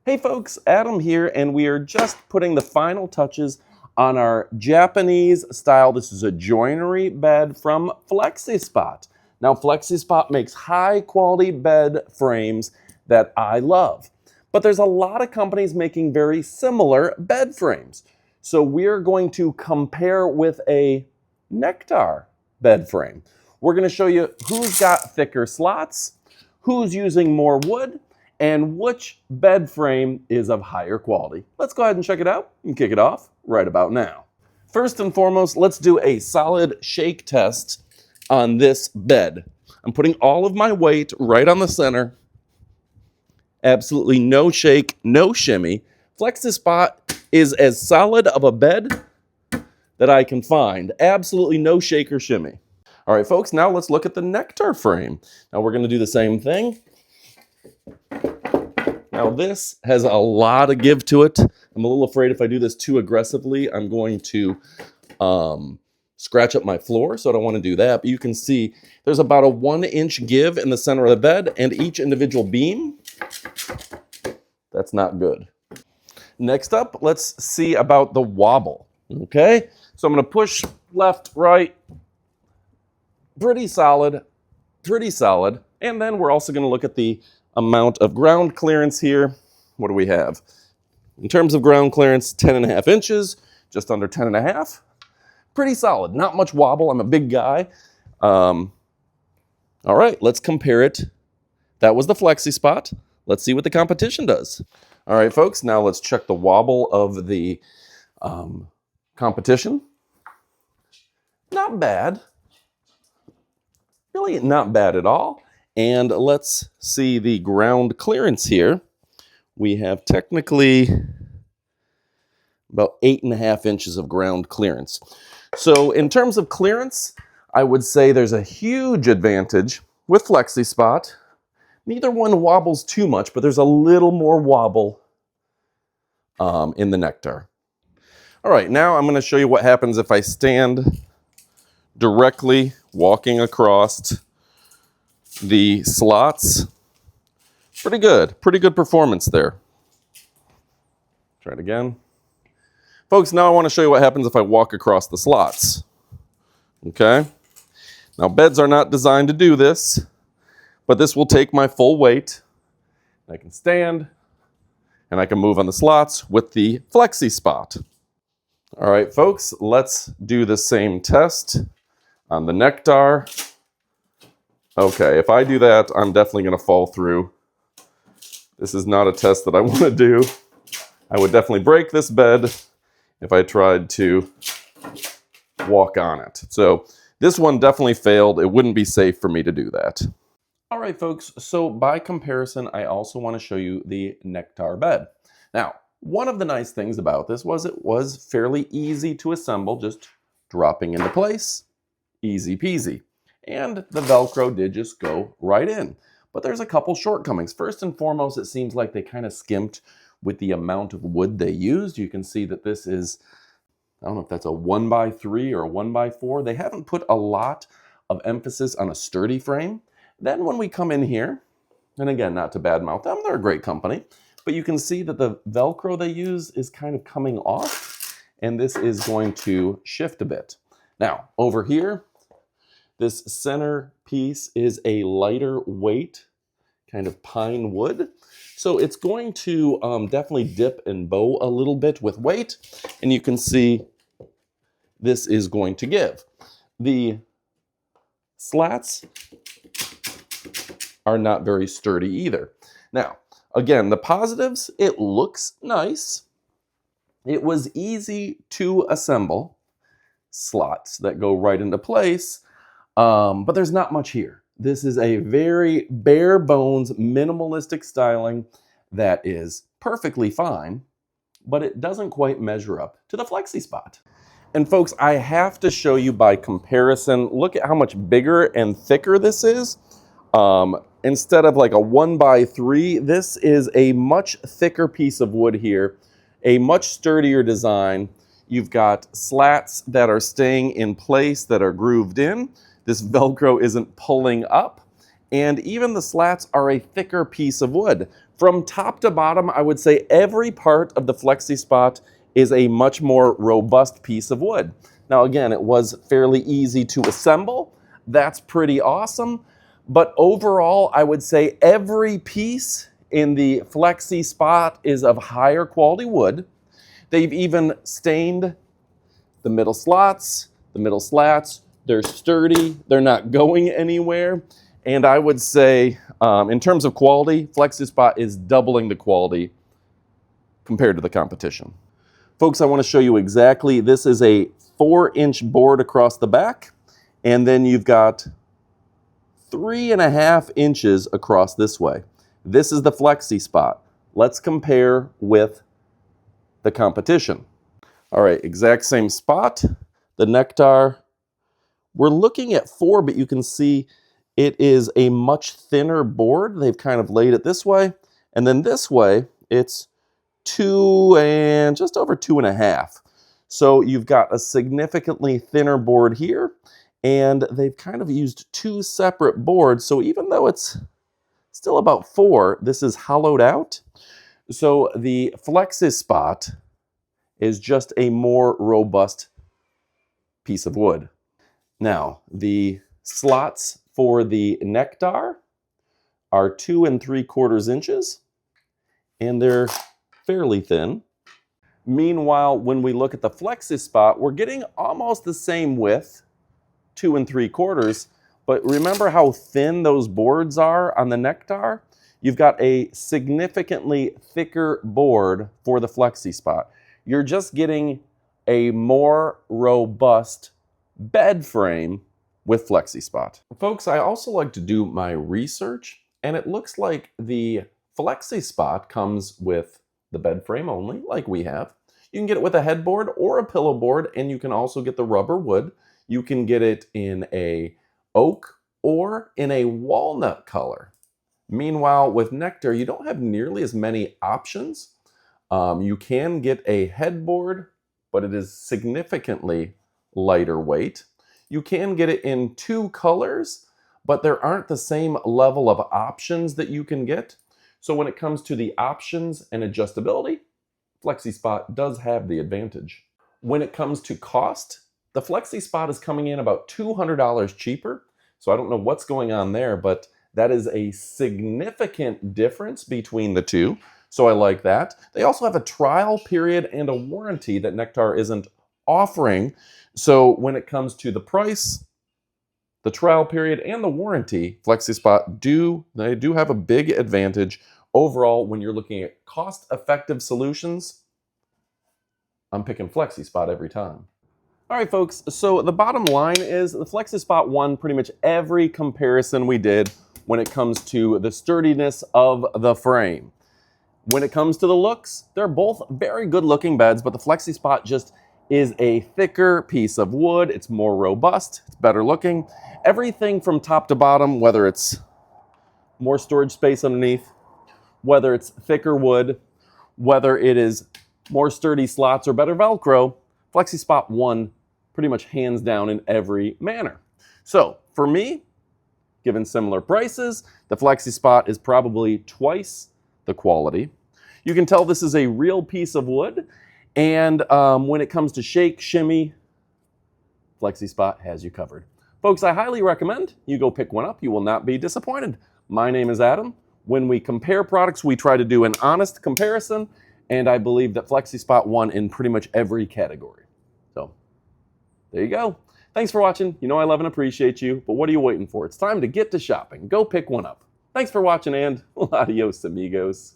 Hey folks, Adam here, and we are just putting the final touches on our Japanese style. This is a joinery bed from FlexiSpot. Now, FlexiSpot makes high quality bed frames that I love. But there's a lot of companies making very similar bed frames. So we're going to compare with a Nectar bed frame. We're going to show you who's got thicker slots, who's using more wood, and which bed frame is of higher quality. Let's go ahead and check it out and kick it off right about now. First and foremost, let's do a solid shake test on this bed. I'm putting all of my weight right on the center. Absolutely no shake, no shimmy. FlexiSpot is as solid of a bed that I can find. Absolutely no shake or shimmy. All right, folks, now let's look at the Nectar frame. Now we're gonna do the same thing. Now this has a lot of give to it. I'm a little afraid if I do this too aggressively, I'm going to scratch up my floor, so I don't want to do that. But you can see there's about a 1-inch give in the center of the bed, and each individual beam, that's not good. Next up, let's see about the wobble, okay? So I'm gonna push left, right, pretty solid, and then we're also gonna look at the amount of ground clearance here. What do we have? In terms of ground clearance, 10.5 inches, just under 10.5. Pretty solid, not much wobble. I'm a big guy. All right, let's compare it. That was the FlexiSpot. Let's see what the competition does. All right, folks, now let's check the wobble of the competition. Not bad. Really not bad at all. And let's see the ground clearance here. We have technically about 8.5 inches of ground clearance. So in terms of clearance, I would say there's a huge advantage with FlexiSpot. Neither one wobbles too much, but there's a little more wobble in the Nectar. All right, now I'm going to show you what happens if I stand directly walking across the slots. Pretty good performance there. Try it again. Folks, now I want to show you what happens if I walk across the slots. Okay? Now beds are not designed to do this, but this will take my full weight. I can stand and I can move on the slots with the FlexiSpot. All right, folks, let's do the same test on the Nectar. Okay, if I do that, I'm definitely going to fall through. This is not a test that I want to do. I would definitely break this bed if I tried to walk on it. So this one definitely failed. It wouldn't be safe for me to do that. All right, folks, so by comparison, I also want to show you the Nectar bed. Now, one of the nice things about this was it was fairly easy to assemble, just dropping into place, easy peasy. And the Velcro did just go right in. But there's a couple shortcomings. First and foremost, it seems like they kind of skimped with the amount of wood they used. You can see that this is, I don't know if that's a 1x3 or a 1x4. They haven't put a lot of emphasis on a sturdy frame. Then when we come in here, and again, not to badmouth them, they're a great company, but you can see that the Velcro they use is kind of coming off, and this is going to shift a bit. Now, over here, this center piece is a lighter weight kind of pine wood. So it's going to definitely dip and bow a little bit with weight. And you can see this is going to give. The slats are not very sturdy either. Now, again, the positives, it looks nice. It was easy to assemble slots that go right into place. But there's not much here. This is a very bare bones, minimalistic styling that is perfectly fine, but it doesn't quite measure up to the FlexiSpot. And folks, I have to show you by comparison, look at how much bigger and thicker this is. Instead of like a 1x3, this is a much thicker piece of wood here, a much sturdier design. You've got slats that are staying in place, that are grooved in. This Velcro isn't pulling up. And even the slats are a thicker piece of wood. From top to bottom, I would say every part of the FlexiSpot is a much more robust piece of wood. Now again, it was fairly easy to assemble. That's pretty awesome. But overall, I would say every piece in the FlexiSpot is of higher quality wood. They've even stained the middle slots, the middle slats. They're sturdy, they're not going anywhere. And I would say, in terms of quality, FlexiSpot is doubling the quality compared to the competition. Folks, I want to show you exactly, this is a 4-inch board across the back, and then you've got 3.5 inches across this way. This is the FlexiSpot. Let's compare with the competition. All right, exact same spot. The Nectar, we're looking at 4, but you can see it is a much thinner board. They've kind of laid it this way. And then this way, it's 2 and just over 2.5. So you've got a significantly thinner board here, and they've kind of used 2 separate boards. So even though it's still about 4, this is hollowed out. So the FlexiSpot is just a more robust piece of wood. Now, the slots for the Nectar are 2 3/4 inches, and they're fairly thin. Meanwhile, when we look at the FlexiSpot, we're getting almost the same width, 2 3/4, but remember how thin those boards are on the Nectar? You've got a significantly thicker board for the FlexiSpot. You're just getting a more robust bed frame with FlexiSpot. Folks, I also like to do my research, and it looks like the FlexiSpot comes with the bed frame only, like we have. You can get it with a headboard or a pillow board, and you can also get the rubber wood. You can get it in a oak or in a walnut color. Meanwhile, with Nectar, you don't have nearly as many options. You can get a headboard, but it is significantly lighter weight. You can get it in 2 colors, but there aren't the same level of options that you can get. So when it comes to the options and adjustability, FlexiSpot does have the advantage. When it comes to cost, the FlexiSpot is coming in about $200 cheaper. So I don't know what's going on there, but that is a significant difference between the two. So I like that. They also have a trial period and a warranty that Nectar isn't offering. So when it comes to the price, the trial period, and the warranty, FlexiSpot do have a big advantage. Overall, when you're looking at cost-effective solutions, I'm picking FlexiSpot every time. All right, folks, so the bottom line is the FlexiSpot won pretty much every comparison we did when it comes to the sturdiness of the frame. When it comes to the looks, they're both very good looking beds, but the FlexiSpot just is a thicker piece of wood. It's more robust, it's better looking. Everything from top to bottom, whether it's more storage space underneath, whether it's thicker wood, whether it is more sturdy slots or better Velcro, FlexiSpot won pretty much hands down in every manner. So for me, given similar prices, the FlexiSpot is probably twice the quality. You can tell this is a real piece of wood, and when it comes to shake, shimmy, FlexiSpot has you covered. Folks, I highly recommend you go pick one up. You will not be disappointed. My name is Adam. When we compare products, we try to do an honest comparison, and I believe that FlexiSpot won in pretty much every category. So, there you go. Thanks for watching. You know I love and appreciate you, but what are you waiting for? It's time to get to shopping. Go pick one up. Thanks for watching, and adios, amigos.